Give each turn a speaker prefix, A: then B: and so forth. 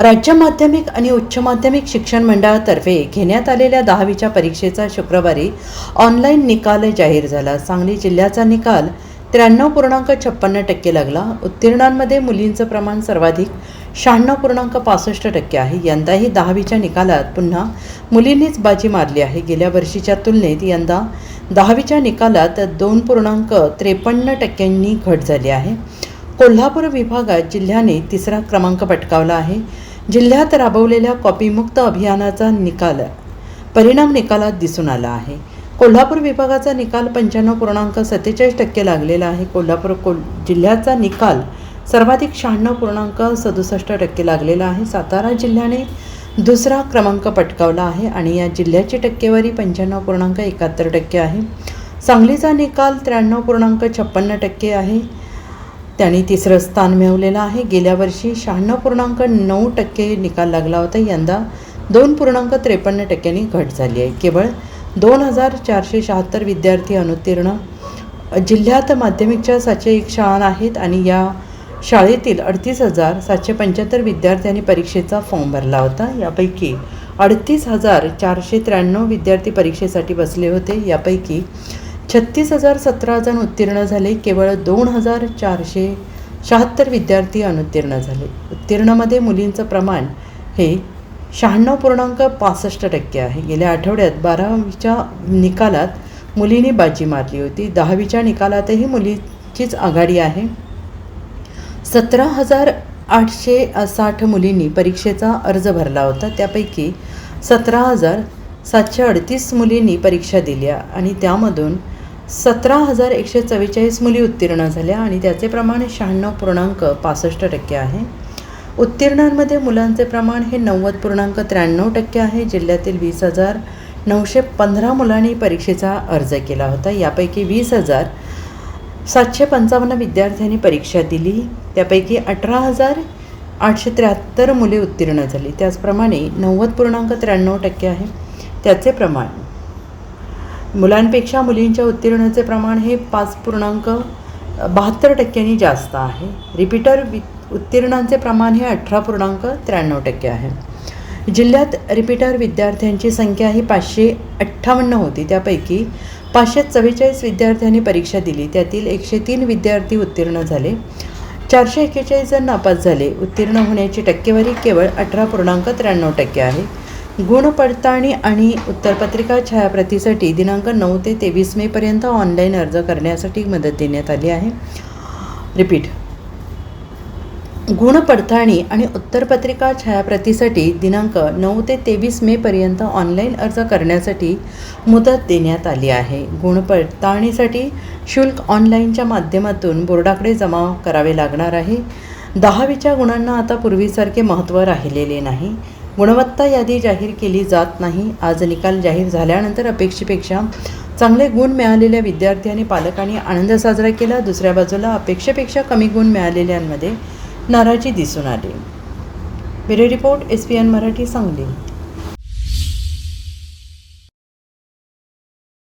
A: राज्य माध्यमिक आणि उच्च माध्यमिक शिक्षण मंडळातर्फे घेण्यात आलेल्या 10वीच्या परीक्षेचा शुक्रवारी ऑनलाईन निकाल जाहीर झाला. सांगली जिल्ह्याचा निकाल 93.56% लागला. उत्तीर्णांमध्ये मुलींचं प्रमाण सर्वाधिक 96.65% आहे. यंदाही 10वीच्या निकालात पुन्हा मुलींनीच बाजी मारली आहे. गेल्या वर्षीच्या तुलनेत यंदा 10वीच्या निकालात 2.53% घट झाली आहे. कोल्हापूर विभागात जिल्ह्याने 3रा क्रमांक पटकावला आहे. जिल्ह्यात राबवलेल्या कॉपीमुक्त अभियानाचा परिणाम निकालात दिसून आला आहे. कोल्हापूर विभागाचा निकाल 95.47% लागलेला आहे. जिल्ह्याचा निकाल सर्वाधिक 96.67% लागलेला आहे. सातारा जिल्ह्याने 2रा क्रमांक पटकावला आहे आणि या जिल्ह्याची टक्केवारी 95.71% आहे. सांगलीचा निकाल 93.56% आहे. त्यांनी 3रं स्थान मिळवलेलं आहे. गेल्या वर्षी 96.9% निकाल लागला होता. यंदा 2.53% घट झाली आहे. केवळ 2,476 विद्यार्थी अनुत्तीर्ण. जिल्ह्यात माध्यमिकच्या 701 शाळा आहेत आणि या शाळेतील 38,775 विद्यार्थ्यांनी परीक्षेचा फॉर्म भरला होता. यापैकी 38,493 विद्यार्थी परीक्षेसाठी बसले होते. यापैकी 36,017 जण उत्तीर्ण झाले. केवळ 2,476 विद्यार्थी अनुत्तीर्ण झाले. उत्तीर्णमध्ये मुलींचं प्रमाण हे 96.65% आहे. गेल्या आठवड्यात 12वीच्या निकालात मुलींनी बाजी मारली होती. 10वीच्या निकालातही मुलींचीच आघाडी आहे. 17,860 मुलींनी परीक्षेचा अर्ज भरला होता. त्यापैकी 17,738 मुलींनी परीक्षा दिल्या आणि त्यामधून 17,144 मुली उत्तीर्ण झाल्या आणि त्याचे प्रमाण 96.65% आहे. उत्तीर्णांमध्ये मुलांचे प्रमाण हे 90.93% आहे. जिल्ह्यातील 20,915 मुलांनी परीक्षेचा अर्ज केला होता. यापैकी 20,755 विद्यार्थ्यांनी परीक्षा दिली. त्यापैकी 18,873 मुले उत्तीर्ण झाली. त्याचप्रमाणे 90.93% आहे. त्याचे प्रमाण मुलांपेक्षा मुलींच्या उत्तीर्णाचे प्रमाण हे 5.72% जास्त आहे. रिपीटर उत्तीर्णांचे प्रमाण हे 18.93% आहे. जिल्ह्यात रिपीटर विद्यार्थ्यांची संख्या ही 558 होती. त्यापैकी 544 विद्यार्थ्यांनी परीक्षा दिली. त्यातील 103 विद्यार्थी उत्तीर्ण झाले. 441 जण नापास झाले. उत्तीर्ण होण्याची टक्केवारी केवळ 18.93% आहे. गुणपडताळणी आणि उत्तरपत्रिका छायाप्रतीसाठी दिनांक 9 ते 23 मेपर्यंत ऑनलाईन अर्ज करण्यासाठी मदत देण्यात आली आहे. गुणपडताळणी आणि उत्तरपत्रिका छायाप्रतीसाठी दिनांक 9 ते 23 मेपर्यंत ऑनलाईन अर्ज करण्यासाठी मुदत देण्यात आली आहे. गुणपडताळणीसाठी शुल्क ऑनलाईनच्या माध्यमातून बोर्डाकडे जमा करावे लागणार आहे. 10वीच्या गुणांना आता पूर्वीसारखे महत्त्व राहिलेले नाही. गुणवत्ता यादी जाहीर केली जात नाही. आज निकाल जाहीर झाल्यानंतर अपेक्षेपेक्षा चांगले गुण मिळालेल्या विद्यार्थी आणि पालकांनी आनंद साजरा केला. दुसऱ्या बाजूला अपेक्षेपेक्षा कमी गुण मिळालेल्यांमध्ये नाराजी दिसून आली. Bureau report, SPN Marathi, Sangli.